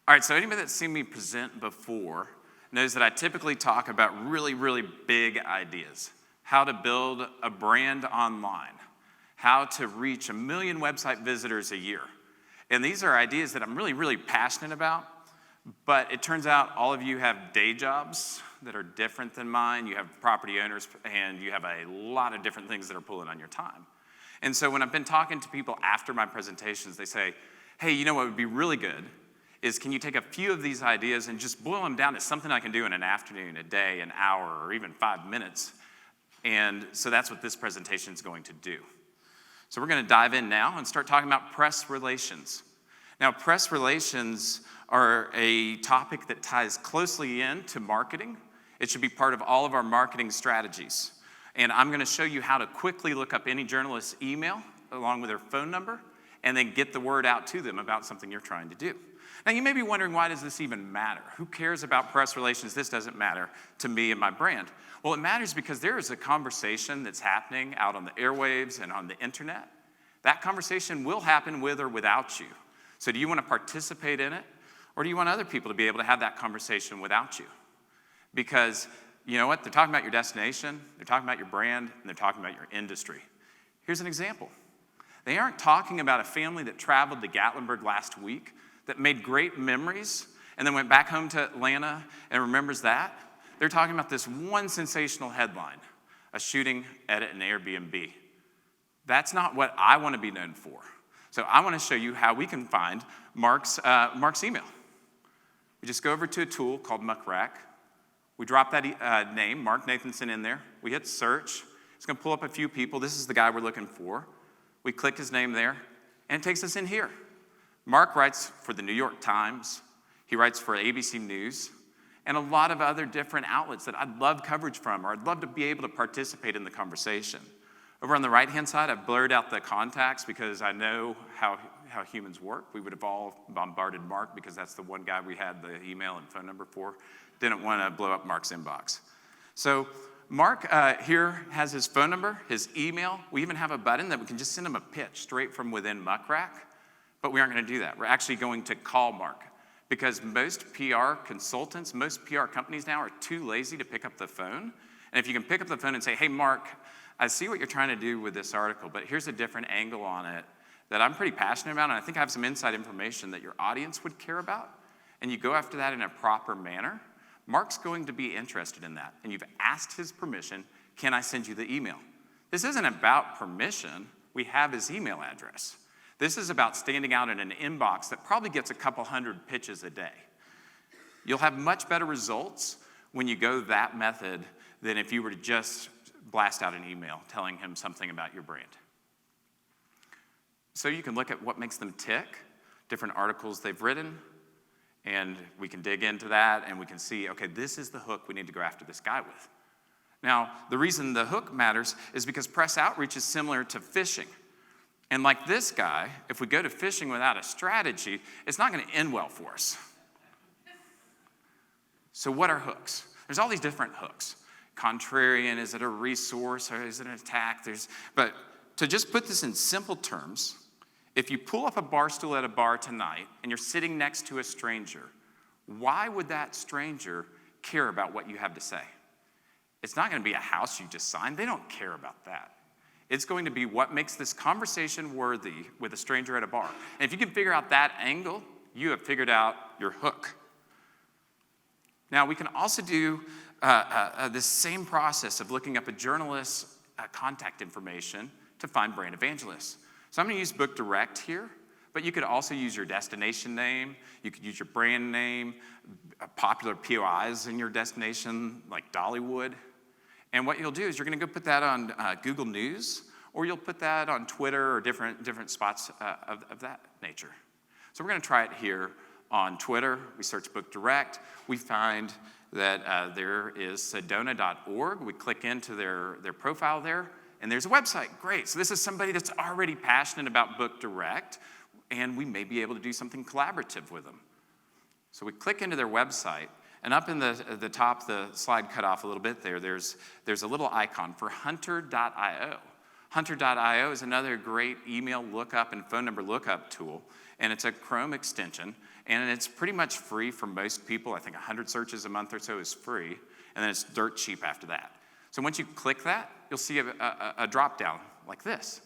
All right, so anybody that's seen me present before knows that I typically talk about really, really big ideas. How to build a brand online, how to reach 1 million website visitors a year. And these are ideas that I'm really, really passionate about, but it turns out all of you have day jobs that are different than mine. You have property owners, and you have a lot of different things that are pulling on your time. And so when I've been talking to people after my presentations, they say, hey, you know what would be really good is can you take a few of these ideas and just boil them down to something I can do in an afternoon, a day, an hour, or even 5 minutes? And so that's what this presentation is going to do. So we're going to dive in now and start talking about press relations. Now, press relations are a topic that ties closely into marketing. It should be part of all of our marketing strategies. And I'm going to show you how to quickly look up any journalist's email along with their phone number and then get the word out to them about something you're trying to do. Now, you may be wondering, why does this even matter? Who cares about press relations? This doesn't matter to me and my brand. Well, it matters because there is a conversation that's happening out on the airwaves and on the internet. That conversation will happen with or without you. So do you want to participate in it? Or do you want other people to be able to have that conversation without you? Because, you know what? They're talking about your destination, they're talking about your brand, and they're talking about your industry. Here's an example. They aren't talking about a family that traveled to Gatlinburg last week that made great memories and then went back home to Atlanta and remembers that. They're talking about this one sensational headline, a shooting at an Airbnb. That's not what I want to be known for. So I want to show you how we can find Mark's email. We just go over to a tool called Muckrack. We drop that name, Mark Nathanson, in there. We hit search. It's going to pull up a few people. This is the guy we're looking for. We click his name there, and it takes us in here. Mark writes for the New York Times. He writes for ABC News and a lot of other different outlets that I'd love coverage from, or I'd love to be able to participate in the conversation. Over on the right-hand side, I've blurred out the contacts because I know how humans work. We would have all bombarded Mark because that's the one guy we had the email and phone number for. Didn't want to blow up Mark's inbox. So Mark here has his phone number, his email. We even have a button that we can just send him a pitch straight from within Muckrack. But we aren't going to do that. We're actually going to call Mark because most PR consultants, most PR companies now are too lazy to pick up the phone. And if you can pick up the phone and say, hey, Mark, I see what you're trying to do with this article, but here's a different angle on it that I'm pretty passionate about, and I think I have some inside information that your audience would care about, and you go after that in a proper manner, Mark's going to be interested in that. And you've asked his permission, can I send you the email? This isn't about permission. We have his email address. This is about standing out in an inbox that probably gets a couple hundred pitches a day. You'll have much better results when you go that method than if you were to just blast out an email telling him something about your brand. So you can look at what makes them tick, different articles they've written, and we can dig into that and we can see, okay, this is the hook we need to go after this guy with. Now, the reason the hook matters is because press outreach is similar to fishing. And like this guy, if we go to fishing without a strategy, it's not going to end well for us. So what are hooks? There's all these different hooks. Contrarian, is it a resource or is it an attack? But to just put this in simple terms, if you pull up a bar stool at a bar tonight and you're sitting next to a stranger, why would that stranger care about what you have to say? It's not going to be a house you just signed. They don't care about that. It's going to be what makes this conversation worthy with a stranger at a bar. And if you can figure out that angle, you have figured out your hook. Now, we can also do this same process of looking up a journalist's contact information to find brand evangelists. So I'm going to use Book Direct here, but you could also use your destination name. You could use your brand name, popular POIs in your destination, like Dollywood. And what you'll do is you're going to go put that on Google News, or you'll put that on Twitter or different spots of that nature. So we're going to try it here on Twitter. We search Book Direct. We find that there is sedona.org. We click into their profile there, and there's a website. Great. So this is somebody that's already passionate about Book Direct, and we may be able to do something collaborative with them. So we click into their website, and up in the top, the slide cut off a little bit there, there's a little icon for hunter.io. Hunter.io is another great email lookup and phone number lookup tool. and it's a Chrome extension, and it's pretty much free for most people. I think 100 searches a month or so is free, and then it's dirt cheap after that. So once you click that, you'll see a drop-down like this,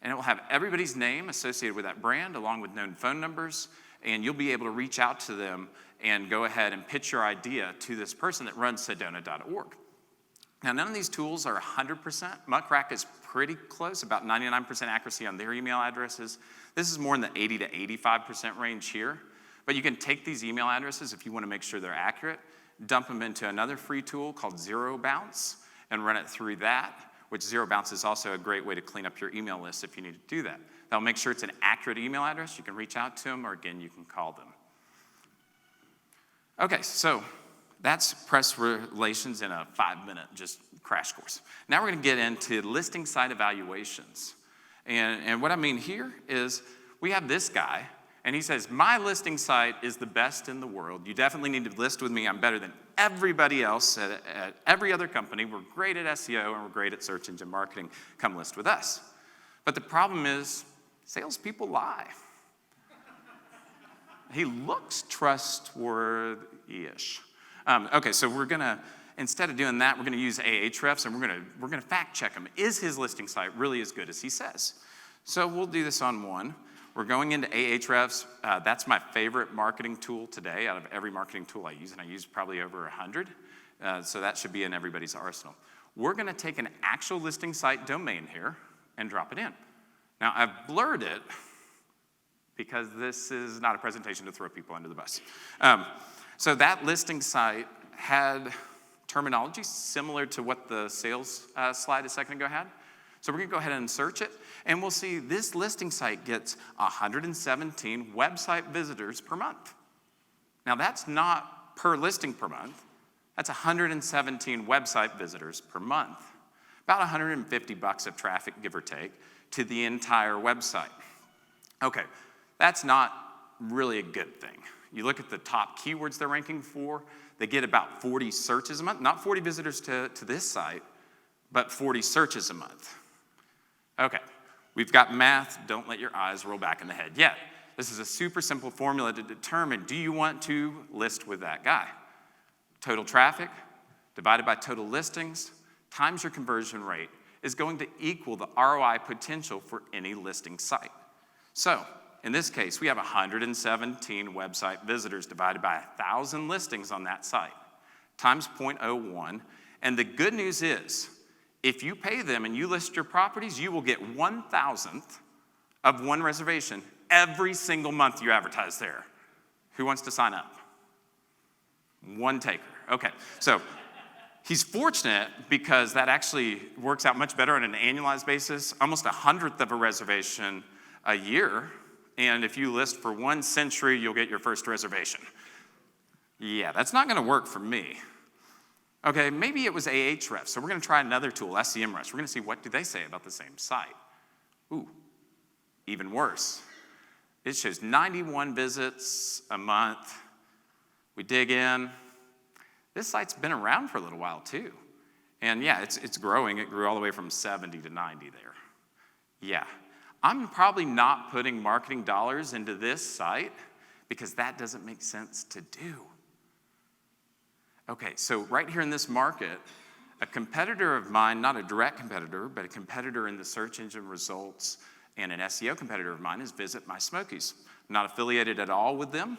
and it will have everybody's name associated with that brand along with known phone numbers, and you'll be able to reach out to them and go ahead and pitch your idea to this person that runs Sedona.org. Now, none of these tools are 100%. Muckrack is pretty close, about 99% accuracy on their email addresses. This is more in the 80 to 85% range here. But you can take these email addresses if you want to make sure they're accurate, dump them into another free tool called Zero Bounce, and run it through that, which Zero Bounce is also a great way to clean up your email list if you need to do that. That'll make sure it's an accurate email address. You can reach out to them, or again, you can call them. Okay, so that's press relations in a 5-minute just crash course. Now we're going to get into listing site evaluations. And what I mean here is we have this guy, and he says, my listing site is the best in the world. You definitely need to list with me. I'm better than everybody else at every other company. We're great at SEO, and we're great at search engine marketing. Come list with us. But the problem is salespeople lie. He looks trustworthy-ish. Okay, so we're gonna, instead of doing that, we're gonna use Ahrefs, and we're gonna fact check him. Is his listing site really as good as he says? So we'll do this on one. We're going into Ahrefs. That's my favorite marketing tool today out of every marketing tool I use, and I use probably over 100. So that should be in everybody's arsenal. We're gonna take an actual listing site domain here and drop it in. Now I've blurred it because this is not a presentation to throw people under the bus. So that listing site had terminology similar to what the sales slide a second ago had. So we're gonna go ahead and search it, and we'll see this listing site gets 117 website visitors per month. Now that's not per listing per month, that's 117 website visitors per month. About $150 of traffic, give or take, to the entire website. Okay, that's not really a good thing. You look at the top keywords they're ranking for, they get about 40 searches a month, not 40 visitors to this site, but 40 searches a month. Okay, we've got math, don't let your eyes roll back in the head yet. This is a super simple formula to determine, do you want to list with that guy? Total traffic divided by total listings times your conversion rate is going to equal the ROI potential for any listing site. So, in this case, we have 117 website visitors divided by 1,000 listings on that site, times 0.01. And the good news is, if you pay them and you list your properties, you will get 1,000th of one reservation every single month you advertise there. Who wants to sign up? One taker. Okay, so he's fortunate because that actually works out much better on an annualized basis, almost 100th of a reservation a year. And if you list for 1 century, you'll get your first reservation. Yeah, that's not gonna work for me. Okay, maybe it was Ahrefs, so we're gonna try another tool, SEMrush. We're gonna see what do they say about the same site. Ooh, even worse. It shows 91 visits a month. We dig in. This site's been around for a little while too. And yeah, it's growing. It grew all the way from 70 to 90 there. Yeah. I'm probably not putting marketing dollars into this site because that doesn't make sense to do. Okay, so right here in this market, a competitor of mine, not a direct competitor, but a competitor in the search engine results and an SEO competitor of mine is Visit My Smokies. I'm not affiliated at all with them,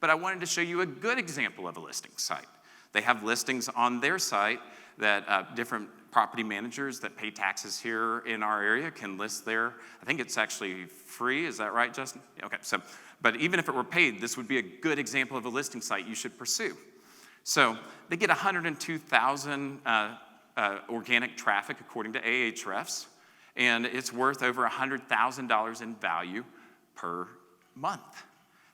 but I wanted to show you a good example of a listing site. They have listings on their site that different property managers that pay taxes here in our area can list there. I think it's actually free, is that right, Justin? Okay, so, but even if it were paid, this would be a good example of a listing site you should pursue. So they get 102,000 organic traffic according to Ahrefs, and it's worth over $100,000 in value per month.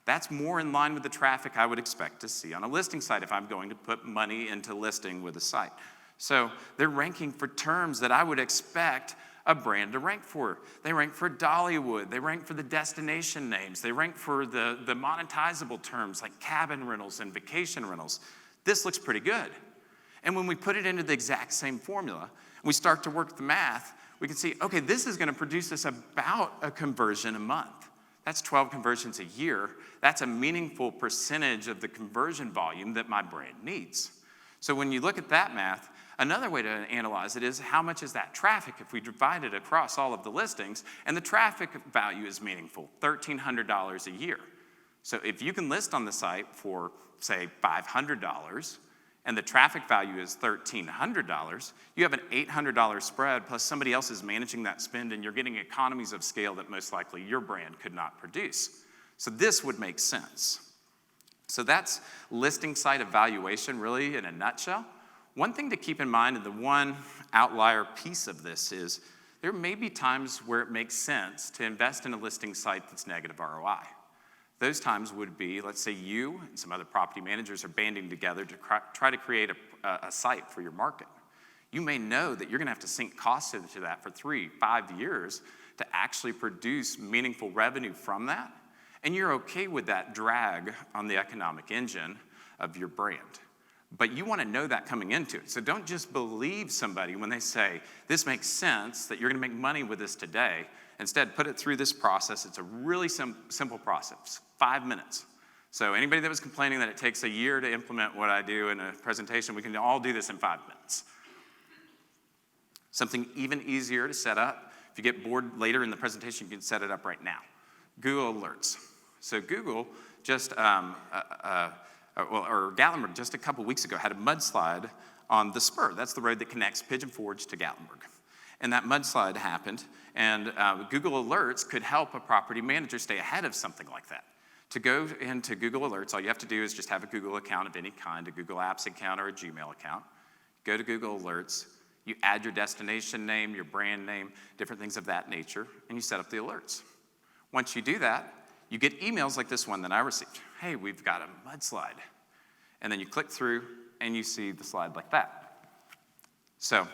That's more in line with the traffic I would expect to see on a listing site if I'm going to put money into listing with a site. So they're ranking for terms that I would expect a brand to rank for. They rank for Dollywood. They rank for the destination names. They rank for the monetizable terms like cabin rentals and vacation rentals. This looks pretty good. And when we put it into the exact same formula, and we start to work the math, we can see, okay, this is going to produce us about a conversion a month. That's 12 conversions a year. That's a meaningful percentage of the conversion volume that my brand needs. So when you look at that math, another way to analyze it is how much is that traffic if we divide it across all of the listings, and the traffic value is meaningful, $1,300 a year. So if you can list on the site for, say, $500, and the traffic value is $1,300, you have an $800 spread, plus somebody else is managing that spend, and you're getting economies of scale that most likely your brand could not produce. So this would make sense. So that's listing site evaluation really in a nutshell. One thing to keep in mind, and the one outlier piece of this is, there may be times where it makes sense to invest in a listing site that's negative ROI. Those times would be, let's say you and some other property managers are banding together to try to create a site for your market. You may know that you're gonna have to sink costs into that for 3-5 years to actually produce meaningful revenue from that, and you're okay with that drag on the economic engine of your brand. But you wanna know that coming into it. So don't just believe somebody when they say, this makes sense, that you're gonna make money with this today. Instead, put it through this process. It's a really simple process, 5 minutes. So anybody that was complaining that it takes a year to implement what I do in a presentation, we can all do this in 5 minutes. Something even easier to set up, if you get bored later in the presentation, you can set it up right now. Google Alerts. So Google just, Gatlinburg just a couple weeks ago had a mudslide on the spur. That's the road that connects Pigeon Forge to Gatlinburg. And that mudslide happened, and Google Alerts could help a property manager stay ahead of something like that. To go into Google Alerts, all you have to do is just have a Google account of any kind, a Google Apps account or a Gmail account. Go to Google Alerts, you add your destination name, your brand name, different things of that nature, and you set up the alerts. Once you do that, you get emails like this one that I received. Hey, we've got a mudslide. And then you click through, and you see the slide like that. So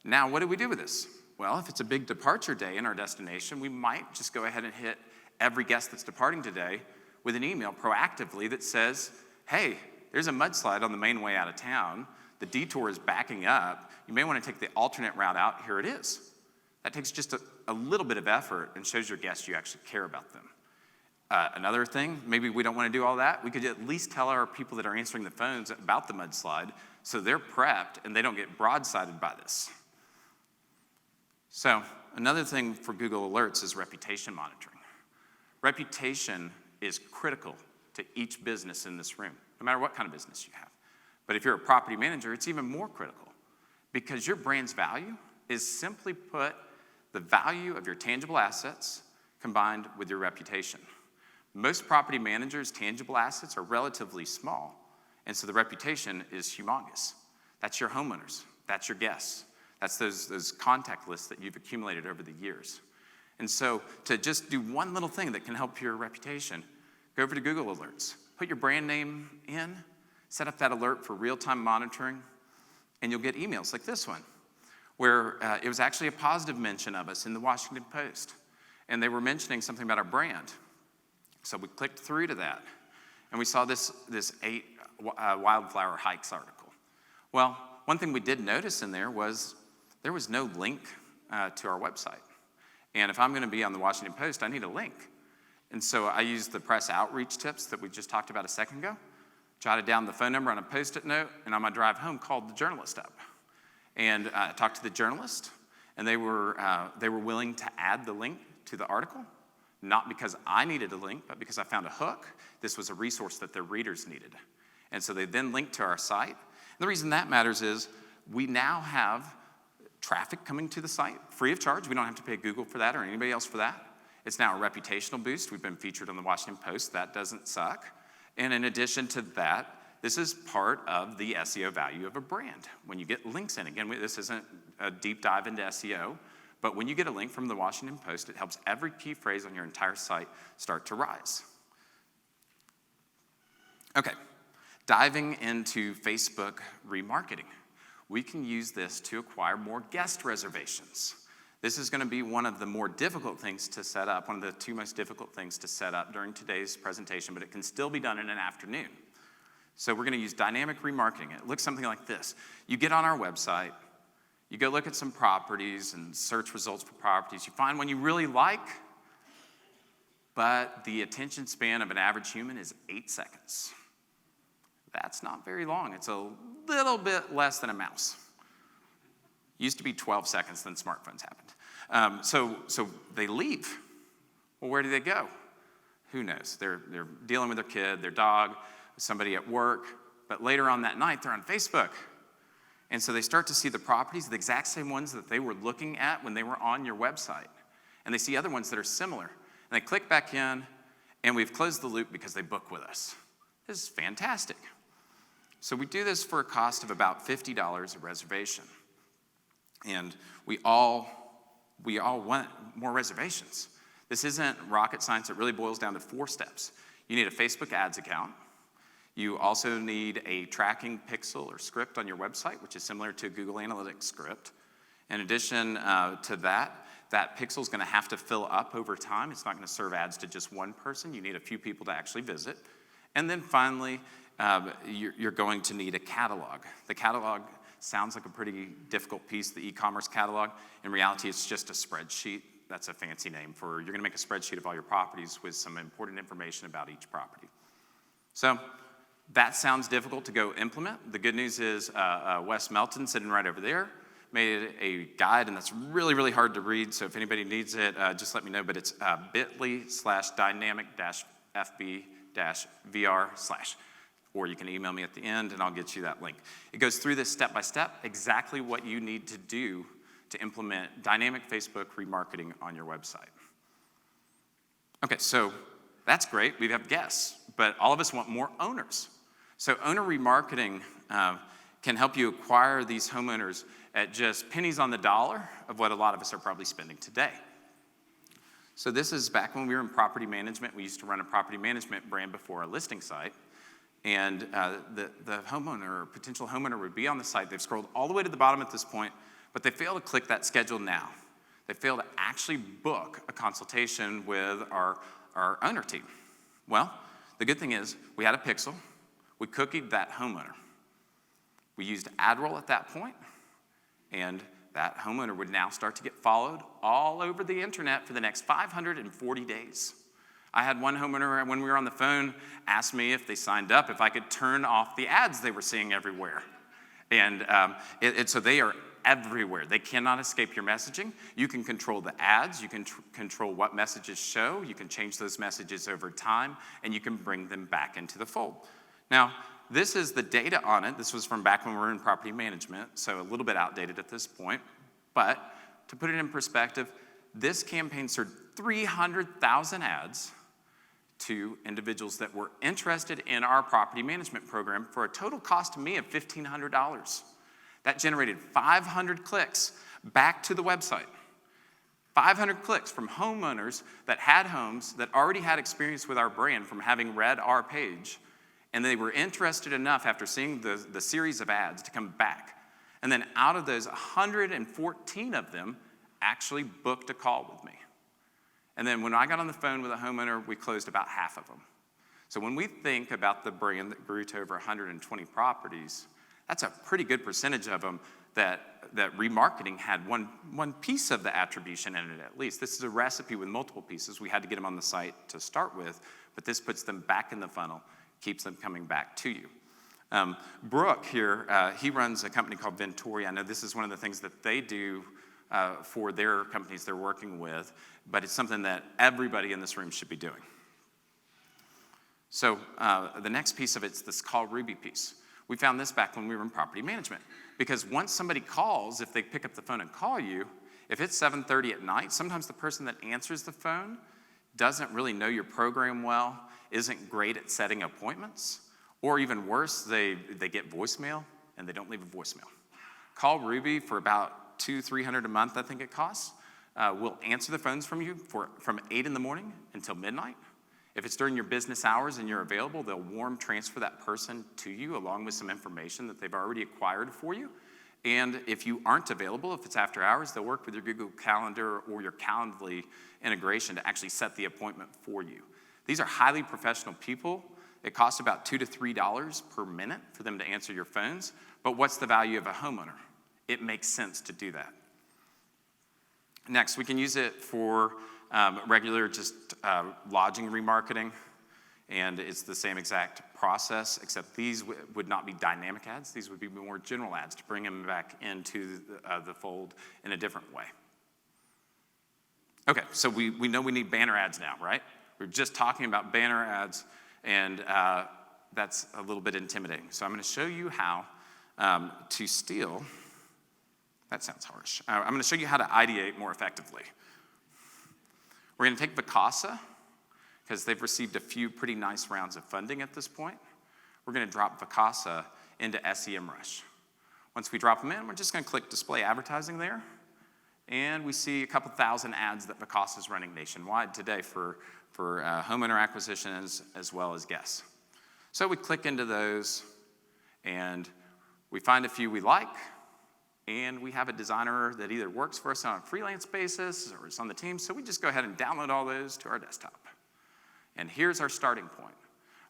now what do we do with this? Well, if it's a big departure day in our destination, we might just go ahead and hit every guest that's departing today with an email proactively that says, hey, there's a mudslide on the main way out of town. The detour is backing up. You may want to take the alternate route out. Here it is. That takes just a little bit of effort and shows your guests you actually care about them. Another thing, maybe we don't want to do all that. We could at least tell our people that are answering the phones about the mudslide so they're prepped and they don't get broadsided by this. So another thing for Google Alerts is reputation monitoring. Reputation is critical to each business in this room, no matter what kind of business you have. But if you're a property manager, it's even more critical because your brand's value is simply put the value of your tangible assets combined with your reputation. Most property managers' tangible assets are relatively small, and so the reputation is humongous. That's your homeowners, that's your guests, that's those contact lists that you've accumulated over the years. And so to just do one little thing that can help your reputation, go over to Google Alerts, put your brand name in, set up that alert for real-time monitoring, and you'll get emails like this one, where it was actually a positive mention of us in the Washington Post, and they were mentioning something about our brand. So we clicked through to that, and we saw this 8 wildflower hikes article. Well, one thing we did notice in there was no link to our website. And if I'm going to be on the Washington Post, I need a link. And so I used the press outreach tips that we just talked about a second ago, jotted down the phone number on a Post-it note, and on my drive home called the journalist up. And I talked to the journalist, and they were willing to add the link to the article, not because I needed a link, but because I found a hook. This was a resource that their readers needed. And so they then linked to our site. And the reason that matters is we now have traffic coming to the site free of charge. We don't have to pay Google for that or anybody else for that. It's now a reputational boost. We've been featured on the Washington Post. That doesn't suck. And in addition to that, this is part of the SEO value of a brand. When you get links in, again, this isn't a deep dive into SEO, but when you get a link from the Washington Post, it helps every key phrase on your entire site start to rise. Okay, diving into Facebook remarketing. We can use this to acquire more guest reservations. This is going to be one of the more difficult things to set up, one of the 2 most difficult things to set up during today's presentation, but it can still be done in an afternoon. So we're going to use dynamic remarketing. It looks something like this. You get on our website, you go look at some properties and search results for properties. You find one you really like, but the attention span of an average human is 8 seconds. That's not very long. It's a little bit less than a mouse. Used to be 12 seconds, then smartphones happened. So they leave. Well, where do they go? Who knows? They're dealing with their kid, their dog, somebody at work, but later on that night, they're on Facebook. And so they start to see the properties, the exact same ones that they were looking at when they were on your website. And they see other ones that are similar. And they click back in, and we've closed the loop because they book with us. This is fantastic. So we do this for a cost of about $50 a reservation. And we all want more reservations. This isn't rocket science. It really boils down to 4 steps. You need a Facebook ads account. You also need a tracking pixel or script on your website, which is similar to a Google Analytics script. In addition to that pixel is going to have to fill up over time. It's not going to serve ads to just one person. You need a few people to actually visit. And then finally, you're going to need a catalog. The catalog sounds like a pretty difficult piece, the e-commerce catalog. In reality, it's just a spreadsheet. That's a fancy name for, you're going to make a spreadsheet of all your properties with some important information about each property. So that sounds difficult to go implement. The good news is Wes Melton, sitting right over there, made a guide, and that's really, really hard to read. So if anybody needs it, just let me know. But it's bit.ly/dynamic-fb-vr/. Or you can email me at the end, and I'll get you that link. It goes through this step by step, exactly what you need to do to implement dynamic Facebook remarketing on your website. Okay, so that's great. We have guests, but all of us want more owners. So owner remarketing can help you acquire these homeowners at just pennies on the dollar of what a lot of us are probably spending today. So this is back when we were in property management. We used to run a property management brand before a listing site. And the homeowner or potential homeowner would be on the site. They've scrolled all the way to the bottom at this point, but they fail to click that schedule now. They fail to actually book a consultation with our owner team. Well, the good thing is we had a pixel. We cookied that homeowner. We used ad roll at that point, and that homeowner would now start to get followed all over the internet for the next 540 days. I had one homeowner, when we were on the phone, ask me if they signed up, if I could turn off the ads they were seeing everywhere. And so they are everywhere. They cannot escape your messaging. You can control the ads. You can control what messages show. You can change those messages over time, and you can bring them back into the fold. Now, this is the data on it. This was from back when we were in property management, so a little bit outdated at this point. But to put it in perspective, this campaign served 300,000 ads to individuals that were interested in our property management program for a total cost to me of $1,500. That generated 500 clicks back to the website. 500 clicks from homeowners that had homes that already had experience with our brand from having read our page, and they were interested enough after seeing the series of ads to come back. And then out of those, 114 of them actually booked a call with me. And then when I got on the phone with a homeowner, we closed about half of them. So when we think about the brand that grew to over 120 properties, that's a pretty good percentage of them that remarketing had one piece of the attribution in it at least. This is a recipe with multiple pieces. We had to get them on the site to start with, but this puts them back in the funnel, keeps them coming back to you. Brooke here, he runs a company called Ventori. I know this is one of the things that they do for their companies they're working with, but it's something that everybody in this room should be doing. So the next piece of it's this Call Ruby piece. We found this back when we were in property management, because once somebody calls, if they pick up the phone and call you, if it's 7:30 at night, sometimes the person that answers the phone doesn't really know your program well, isn't great at setting appointments, or even worse, they get voicemail and they don't leave a voicemail. Call Ruby for about $200-300 a month, I think it costs. We'll answer the phones from you from 8 in the morning until midnight. If it's during your business hours and you're available, they'll warm transfer that person to you along with some information that they've already acquired for you. And if you aren't available, if it's after hours, they'll work with your Google Calendar or your Calendly integration to actually set the appointment for you. These are highly professional people. It costs about $2 to $3 per minute for them to answer your phones. But what's the value of a homeowner? It makes sense to do that. Next, we can use it for regular just lodging remarketing. And it's the same exact process, except these would not be dynamic ads. These would be more general ads to bring them back into the fold in a different way. Okay, so we know we need banner ads now, right? We're just talking about banner ads, and that's a little bit intimidating. So I'm going to show you how to steal. That sounds harsh. I'm going to show you how to ideate more effectively. We're going to take Vacasa, because they've received a few pretty nice rounds of funding at this point. We're going to drop Vacasa into SEMrush. Once we drop them in, we're just going to click Display Advertising there, and we see a couple thousand ads that Vacasa is running nationwide today for homeowner acquisitions as well as guests. So we click into those, and we find a few we like, and we have a designer that either works for us on a freelance basis or is on the team, so we just go ahead and download all those to our desktop. And here's our starting point.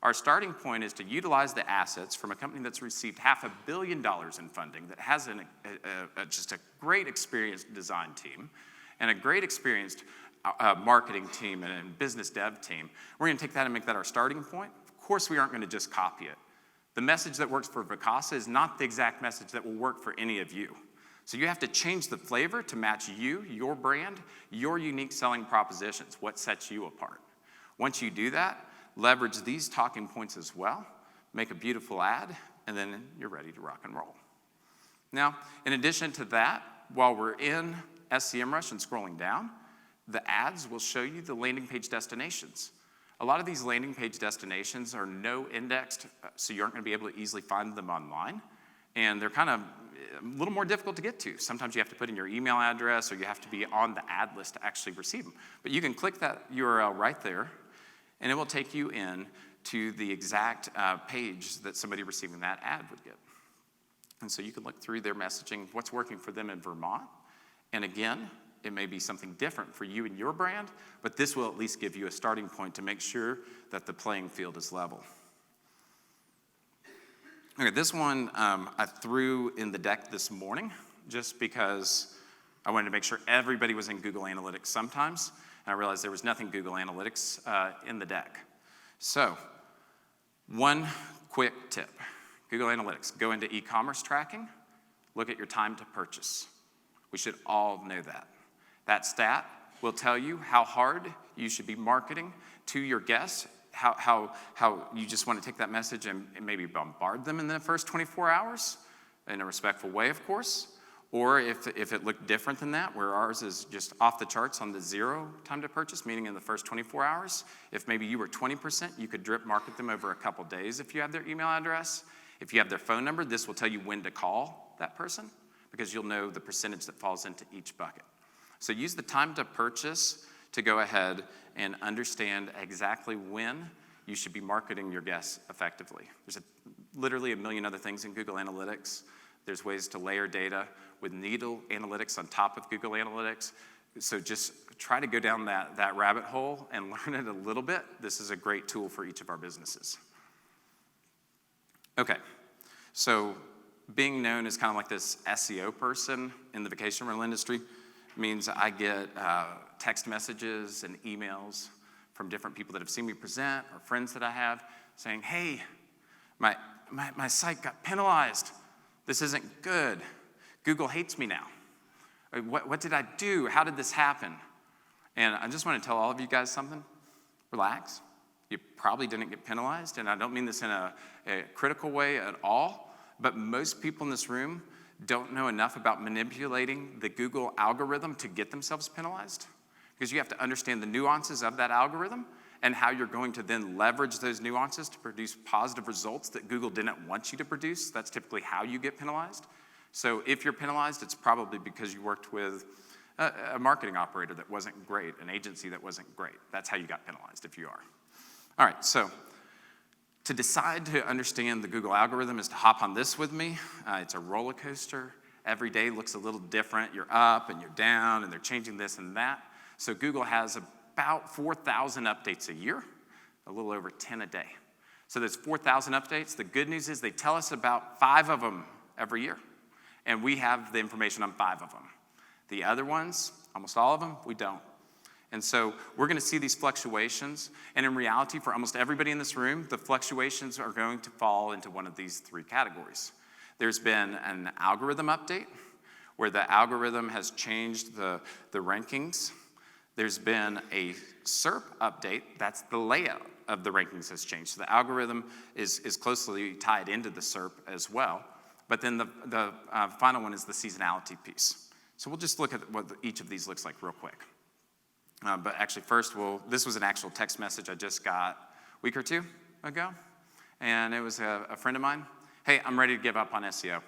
Our starting point is to utilize the assets from a company that's received $500 million in funding, that has just a great experienced design team and a great experienced marketing team and business dev team. We're going to take that and make that our starting point. Of course, we aren't going to just copy it. The message that works for Vacasa is not the exact message that will work for any of you. So you have to change the flavor to match you, your brand, your unique selling propositions, what sets you apart. Once you do that, leverage these talking points as well, make a beautiful ad, and then you're ready to rock and roll. Now, in addition to that, while we're in SEMrush and scrolling down, the ads will show you the landing page destinations. A lot of these landing page destinations are no indexed, so you aren't going to be able to easily find them online, and they're kind of a little more difficult to get to. Sometimes you have to put in your email address, or you have to be on the ad list to actually receive them. But you can click that URL right there, and it will take you in to the exact page that somebody receiving that ad would get. And so you can look through their messaging, what's working for them in Vermont. And again, it may be something different for you and your brand, but this will at least give you a starting point to make sure that the playing field is level. Okay, this one I threw in the deck this morning just because I wanted to make sure everybody was in Google Analytics sometimes. And I realized there was nothing Google Analytics in the deck. So, one quick tip. Google Analytics, go into e-commerce tracking, look at your time to purchase. We should all know that. That stat will tell you how hard you should be marketing to your guests, how you just want to take that message and maybe bombard them in the first 24 hours, in a respectful way, of course. Or if it looked different than that, where ours is just off the charts on the 0 time to purchase, meaning in the first 24 hours, if maybe you were 20%, you could drip market them over a couple days if you have their email address. If you have their phone number, this will tell you when to call that person, because you'll know the percentage that falls into each bucket. So use the time to purchase to go ahead and understand exactly when you should be marketing your guests effectively. There's literally a million other things in Google Analytics. There's ways to layer data with needle analytics on top of Google Analytics. So just try to go down that rabbit hole and learn it a little bit. This is a great tool for each of our businesses. Okay, so being known as kind of like this SEO person in the vacation rental industry means I get text messages and emails from different people that have seen me present or friends that I have saying, hey, my site got penalized. This isn't good. Google hates me now. What did I do? How did this happen? And I just want to tell all of you guys something. Relax. You probably didn't get penalized, and I don't mean this in a critical way at all, but most people in this room don't know enough about manipulating the Google algorithm to get themselves penalized, because you have to understand the nuances of that algorithm and how you're going to then leverage those nuances to produce positive results that Google didn't want you to produce. That's typically how you get penalized. So if you're penalized, it's probably because you worked with a marketing operator that wasn't great, an agency that wasn't great. That's how you got penalized if you are. All right, so to decide to understand the Google algorithm is to hop on this with me. It's a roller coaster. Every day looks a little different. You're up and you're down, and they're changing this and that. So Google has about 4,000 updates a year, a little over 10 a day. So there's 4,000 updates. The good news is they tell us about 5 of them every year, and we have the information on 5 of them. The other ones, almost all of them, we don't. And so we're going to see these fluctuations. And in reality, for almost everybody in this room, the fluctuations are going to fall into one of these three categories. There's been an algorithm update where the algorithm has changed the rankings. There's been a Serp update. That's the layout of the rankings has changed. So the algorithm is closely tied into the Serp as well. But then the final one is the seasonality piece. So we'll just look at what each of these looks like real quick. But actually first, this was an actual text message I just got a week or two ago. And it was a friend of mine. Hey, I'm ready to give up on SEO.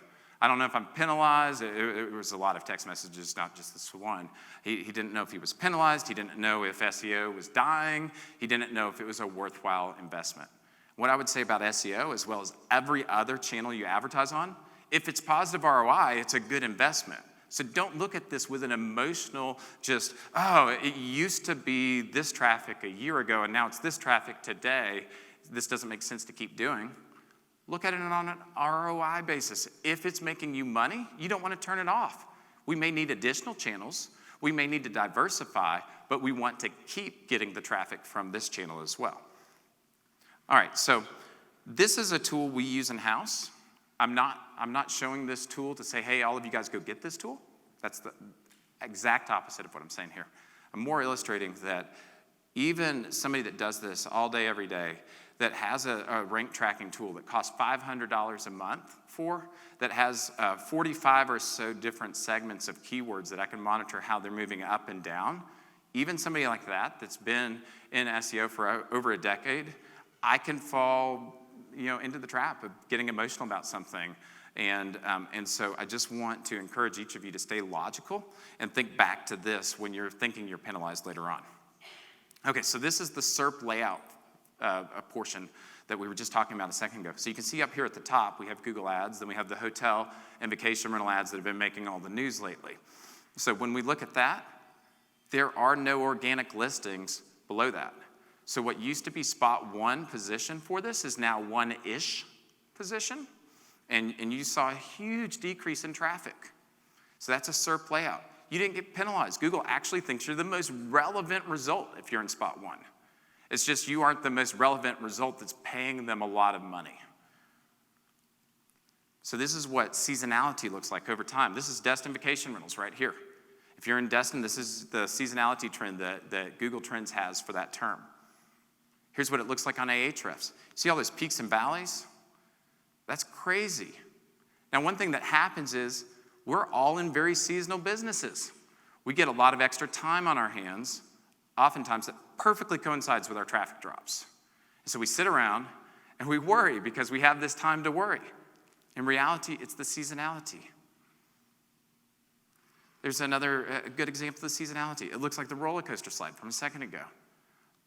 I don't know if I'm penalized. It was a lot of text messages, not just this one. He didn't know if he was penalized. He didn't know if SEO was dying. He didn't know if it was a worthwhile investment. What I would say about SEO, as well as every other channel you advertise on, if it's positive ROI, it's a good investment. So don't look at this with an emotional it used to be this traffic a year ago and now it's this traffic today. This doesn't make sense to keep doing. Look at it on an ROI basis. If it's making you money, you don't want to turn it off. We may need additional channels. We may need to diversify, but we want to keep getting the traffic from this channel as well. All right, so this is a tool we use in-house. I'm not showing this tool to say, hey, all of you guys go get this tool. That's the exact opposite of what I'm saying here. I'm more illustrating that even somebody that does this all day, every day, that has a rank tracking tool that costs $500 a month that has 45 or so different segments of keywords that I can monitor how they're moving up and down, even somebody like that that's been in SEO for over a decade, I can fall into the trap of getting emotional about something. And so I just want to encourage each of you to stay logical and think back to this when you're thinking you're penalized later on. Okay, so this is the Serp Layout portion that we were just talking about a second ago. So you can see up here at the top, we have Google Ads, then we have the hotel and vacation rental ads that have been making all the news lately. So when we look at that, there are no organic listings below that. So what used to be spot one position for this is now one-ish position. And you saw a huge decrease in traffic. So that's a Serp layout. You didn't get penalized. Google actually thinks you're the most relevant result if you're in spot one. It's just you aren't the most relevant result that's paying them a lot of money. So this is what seasonality looks like over time. This is Destin Vacation Rentals right here. If you're in Destin, this is the seasonality trend that Google Trends has for that term. Here's what it looks like on Ahrefs. See all those peaks and valleys? That's crazy. Now, one thing that happens is we're all in very seasonal businesses. We get a lot of extra time on our hands, oftentimes that perfectly coincides with our traffic drops. So we sit around and we worry because we have this time to worry. In reality, it's the seasonality. There's another good example of the seasonality. It looks like the roller coaster slide from a second ago.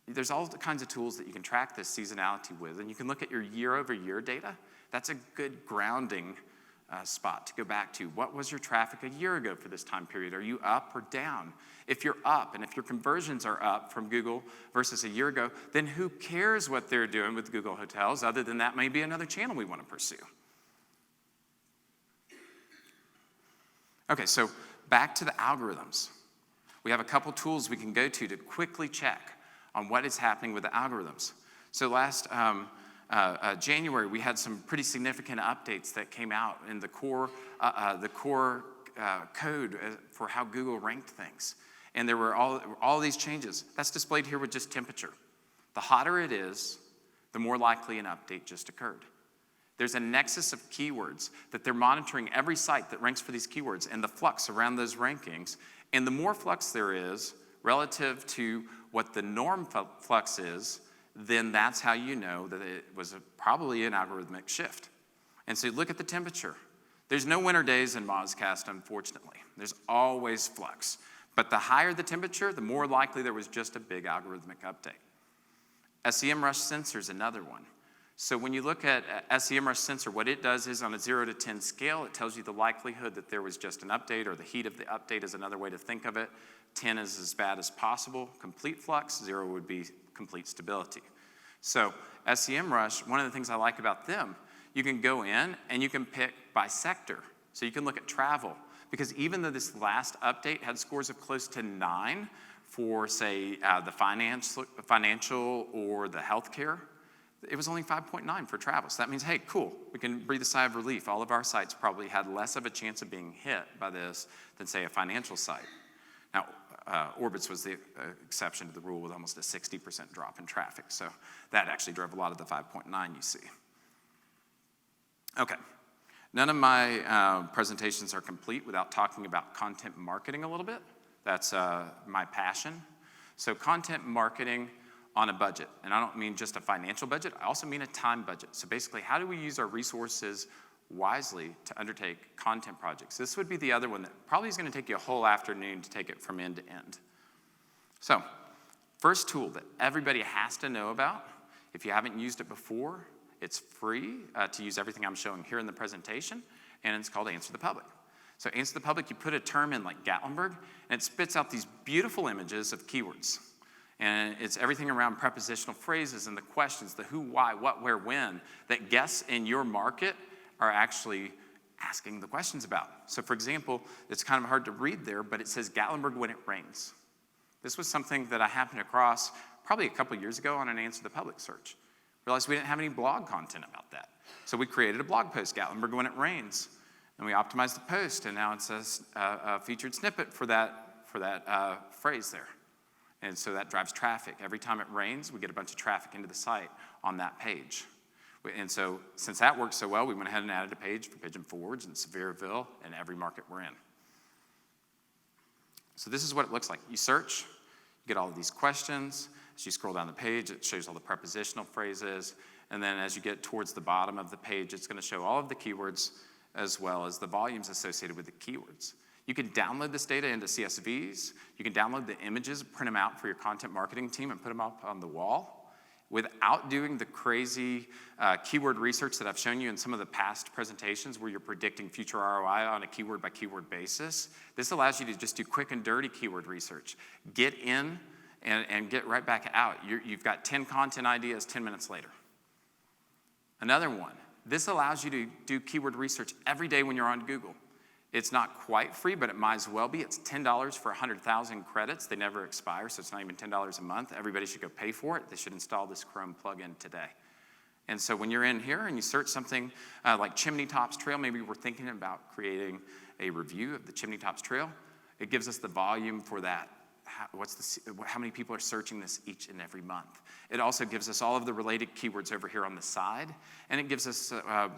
There's all kinds of tools that you can track this seasonality with, and you can look at your year-over-year data. That's a good grounding spot to go back to. What was your traffic a year ago for this time period? Are you up or down? If you're up, and if your conversions are up from Google versus a year ago, then who cares what they're doing with Google Hotels, other than that may be another channel we want to pursue. Okay, so back to the algorithms. We have a couple tools we can go to quickly check on what is happening with the algorithms. So last January, we had some pretty significant updates that came out in the core code for how Google ranked things. And there were all these changes. That's displayed here with just temperature. The hotter it is, the more likely an update just occurred. There's a nexus of keywords that they're monitoring every site that ranks for these keywords and the flux around those rankings. And the more flux there is relative to what the norm flux is, then that's how you know that it was probably an algorithmic shift. And so look at the temperature. There's no winter days in Mozcast, unfortunately. There's always flux. But the higher the temperature, the more likely there was just a big algorithmic update. SEMrush Sensor is another one. So when you look at SEMrush Sensor, what it does is on a 0 to 10 scale, it tells you the likelihood that there was just an update, or the heat of the update is another way to think of it. 10 is as bad as possible, complete flux. 0 would be complete stability. So SEMrush, one of the things I like about them, you can go in and you can pick by sector. So you can look at travel, because even though this last update had scores of close to 9 for, say, the financial or the healthcare, it was only 5.9 for travel. So that means, hey, cool, we can breathe a sigh of relief. All of our sites probably had less of a chance of being hit by this than, say, a financial site. Now, Orbitz was the exception to the rule with almost a 60% drop in traffic. So that actually drove a lot of the 5.9 you see. Okay, none of my presentations are complete without talking about content marketing a little bit. That's my passion. So content marketing on a budget, and I don't mean just a financial budget, I also mean a time budget. So basically, how do we use our resources wisely to undertake content projects? This would be the other one that probably is going to take you a whole afternoon to take it from end to end. So, first tool that everybody has to know about, if you haven't used it before, it's free to use everything I'm showing here in the presentation, and it's called Answer the Public. So Answer the Public, you put a term in like Gatlinburg, and it spits out these beautiful images of keywords. And it's everything around prepositional phrases and the questions, the who, why, what, where, when, that guests in your market are actually asking the questions about. So for example, it's kind of hard to read there, but it says Gatlinburg when it rains. This was something that I happened across probably a couple years ago on an Answer the Public search. Realized we didn't have any blog content about that. So we created a blog post, Gatlinburg when it rains. And we optimized the post, and now it says a featured snippet for that phrase there. And so that drives traffic. Every time it rains, we get a bunch of traffic into the site on that page. And so since that worked so well, we went ahead and added a page for Pigeon Forge and Sevierville and every market we're in. So this is what it looks like. You search, you get all of these questions. As you scroll down the page, it shows all the prepositional phrases. And then as you get towards the bottom of the page, it's going to show all of the keywords as well as the volumes associated with the keywords. You can download this data into CSVs. You can download the images, print them out for your content marketing team, and put them up on the wall without doing the crazy keyword research that I've shown you in some of the past presentations where you're predicting future ROI on a keyword by keyword basis. This allows you to just do quick and dirty keyword research. Get in and get right back out. You've got 10 content ideas 10 minutes later. Another one, this allows you to do keyword research every day when you're on Google. It's not quite free, but it might as well be. It's $10 for 100,000 credits. They never expire, so it's not even $10 a month. Everybody should go pay for it. They should install this Chrome plugin today. And so when you're in here and you search something like Chimney Tops Trail, maybe we're thinking about creating a review of the Chimney Tops Trail. It gives us the volume for that. How many people are searching this each and every month? It also gives us all of the related keywords over here on the side, and it gives us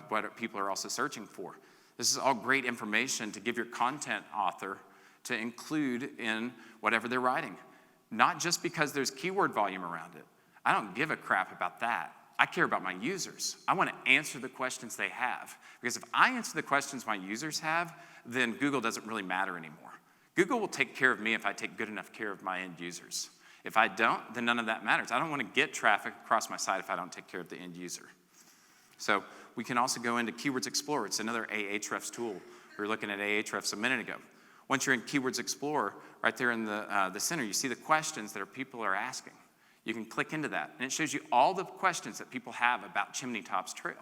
what people are also searching for. This is all great information to give your content author to include in whatever they're writing. Not just because there's keyword volume around it. I don't give a crap about that. I care about my users. I want to answer the questions they have. Because if I answer the questions my users have, then Google doesn't really matter anymore. Google will take care of me if I take good enough care of my end users. If I don't, then none of that matters. I don't want to get traffic across my site if I don't take care of the end user. So we can also go into Keywords Explorer. It's another Ahrefs tool. We were looking at Ahrefs a minute ago. Once you're in Keywords Explorer, right there in the center, you see the questions that people are asking. You can click into that, and it shows you all the questions that people have about Chimney Tops Trail.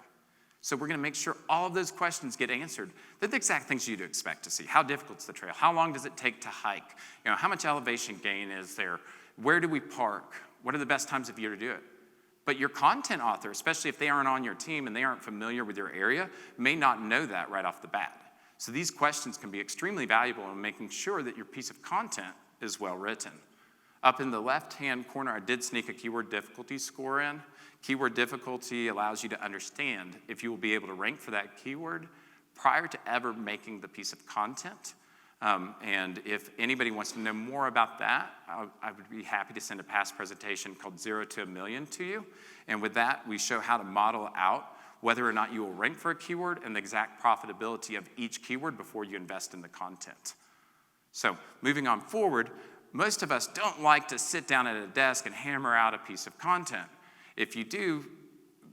So we're going to make sure all of those questions get answered. They're the exact things you'd expect to see. How difficult is the trail? How long does it take to hike? How much elevation gain is there? Where do we park? What are the best times of year to do it? But your content author, especially if they aren't on your team and they aren't familiar with your area, may not know that right off the bat. So these questions can be extremely valuable in making sure that your piece of content is well written. Up in the left-hand corner, I did sneak a keyword difficulty score in. Keyword difficulty allows you to understand if you will be able to rank for that keyword prior to ever making the piece of content. And if anybody wants to know more about that, I would be happy to send a past presentation called 0 to a Million to you. And with that, we show how to model out whether or not you will rank for a keyword and the exact profitability of each keyword before you invest in the content. So moving on forward, most of us don't like to sit down at a desk and hammer out a piece of content. If you do,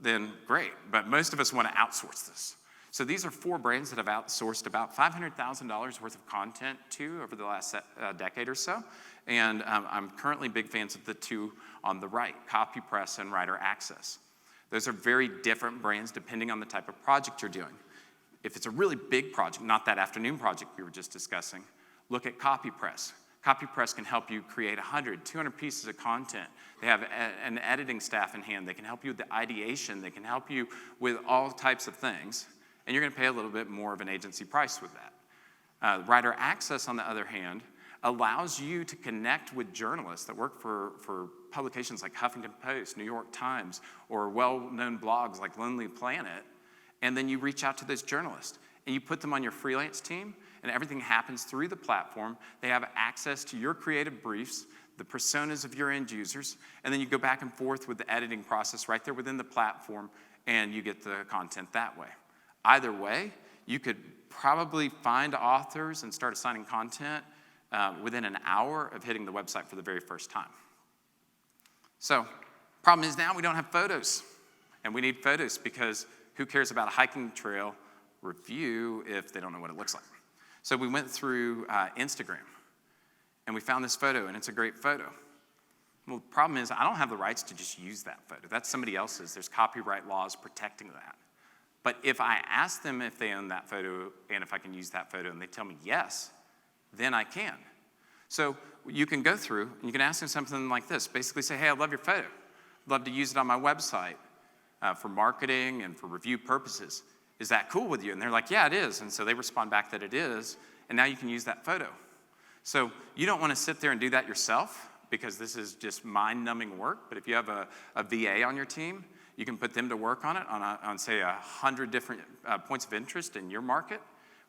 then great, but most of us want to outsource this. So these are 4 brands that have outsourced about $500,000 worth of content to over the last decade or so, and I'm currently big fans of the 2 on the right, CopyPress and Writer Access. Those are very different brands depending on the type of project you're doing. If it's a really big project, not that afternoon project we were just discussing, look at CopyPress. CopyPress can help you create 100, 200 pieces of content. They have an editing staff in hand. They can help you with the ideation. They can help you with all types of things. And you're going to pay a little bit more of an agency price with that. Writer Access, on the other hand, allows you to connect with journalists that work for publications like Huffington Post, New York Times, or well-known blogs like Lonely Planet. And then you reach out to those journalists and you put them on your freelance team, and everything happens through the platform. They have access to your creative briefs, the personas of your end users, and then you go back and forth with the editing process right there within the platform, and you get the content that way. Either way, you could probably find authors and start assigning content within an hour of hitting the website for the very first time. So, problem is now we don't have photos, and we need photos because who cares about a hiking trail review if they don't know what it looks like? So we went through Instagram, and we found this photo, and it's a great photo. Well, the problem is I don't have the rights to just use that photo. That's somebody else's. There's copyright laws protecting that. But if I ask them if they own that photo and if I can use that photo, and they tell me yes, then I can. So you can go through, and you can ask them something like this. Basically say, hey, I love your photo. I'd love to use it on my website for marketing and for review purposes. Is that cool with you? And they're like, yeah, it is. And so they respond back that it is, and now you can use that photo. So you don't want to sit there and do that yourself because this is just mind-numbing work. But if you have a VA on your team, you can put them to work on it on say, 100 different points of interest in your market,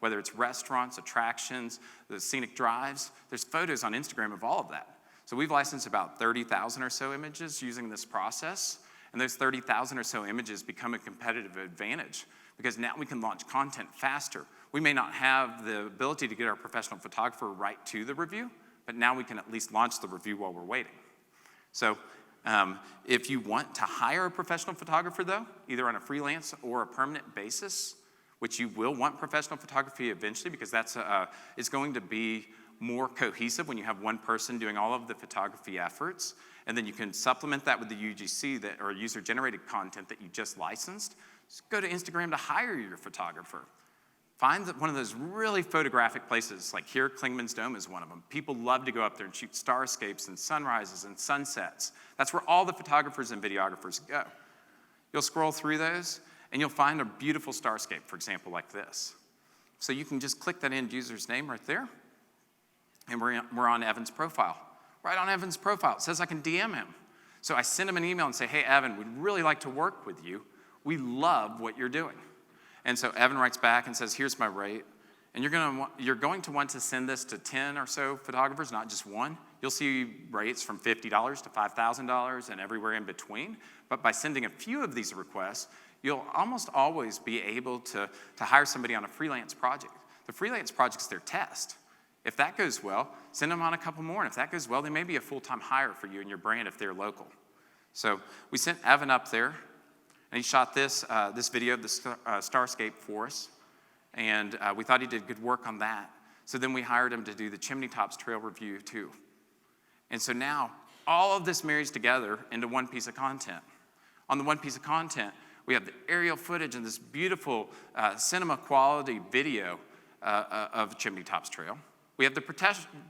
whether it's restaurants, attractions, the scenic drives. There's photos on Instagram of all of that. So we've licensed about 30,000 or so images using this process, and those 30,000 or so images become a competitive advantage because now we can launch content faster. We may not have the ability to get our professional photographer right to the review, but now we can at least launch the review while we're waiting. So if you want to hire a professional photographer, though, either on a freelance or a permanent basis, which you will want professional photography eventually because it's going to be more cohesive when you have one person doing all of the photography efforts, and then you can supplement that with the UGC or user-generated content that you just licensed. Just go to Instagram to hire your photographer. Find one of those really photographic places, like here, Klingman's Dome is one of them. People love to go up there and shoot starscapes and sunrises and sunsets. That's where all the photographers and videographers go. You'll scroll through those, and you'll find a beautiful starscape, for example, like this. So you can just click that end user's name right there, and we're on Evan's profile. Right on Evan's profile, it says I can DM him. So I send him an email and say, hey, Evan, we'd really like to work with you. We love what you're doing. And so Evan writes back and says, here's my rate. And you're going to want to send this to 10 or so photographers, not just one. You'll see rates from $50 to $5,000 and everywhere in between. But by sending a few of these requests, you'll almost always be able to hire somebody on a freelance project. The freelance project's their test. If that goes well, send them on a couple more. And if that goes well, they may be a full-time hire for you and your brand if they're local. So we sent Evan up there, and he shot this video of the starscape for us. And we thought he did good work on that. So then we hired him to do the Chimney Tops Trail review too. And so now all of this marries together into one piece of content. On the one piece of content, we have the aerial footage and this beautiful cinema quality video of Chimney Tops Trail. We have the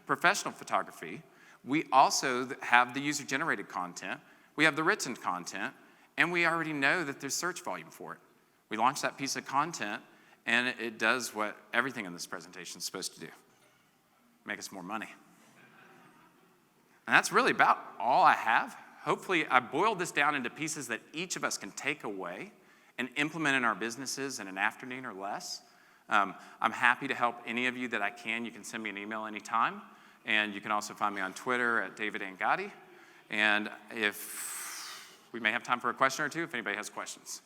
professional photography. We also have the user-generated content. We have the written content. And we already know that there's search volume for it. We launched that piece of content, and it does what everything in this presentation is supposed to do. Make us more money. And that's really about all I have. Hopefully, I boiled this down into pieces that each of us can take away and implement in our businesses in an afternoon or less. I'm happy to help any of you that I can. You can send me an email anytime. And you can also find me on Twitter at David Angati. And we may have time for a question or two if anybody has questions.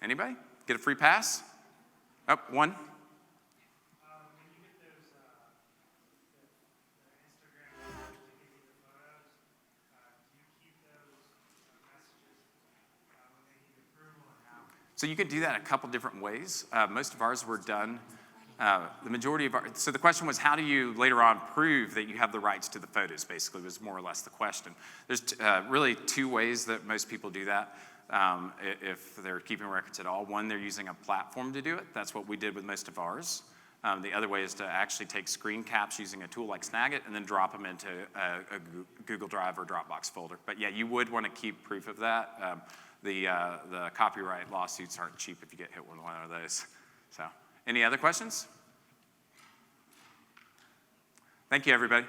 Anybody? Get a free pass? Oh, one. When you get those the Instagram to give you the photos, do you keep those messages when they need approval and how? So you could do that a couple different ways. Most of ours were done. The majority of so the question was, how do you later on prove that you have the rights to the photos, basically, was more or less the question. There's really two ways that most people do that if they're keeping records at all. One, they're using a platform to do it. That's what we did with most of ours. The other way is to actually take screen caps using a tool like Snagit and then drop them into a Google Drive or Dropbox folder. But yeah, you would want to keep proof of that. The copyright lawsuits aren't cheap if you get hit with one of those. So, any other questions? Thank you, everybody.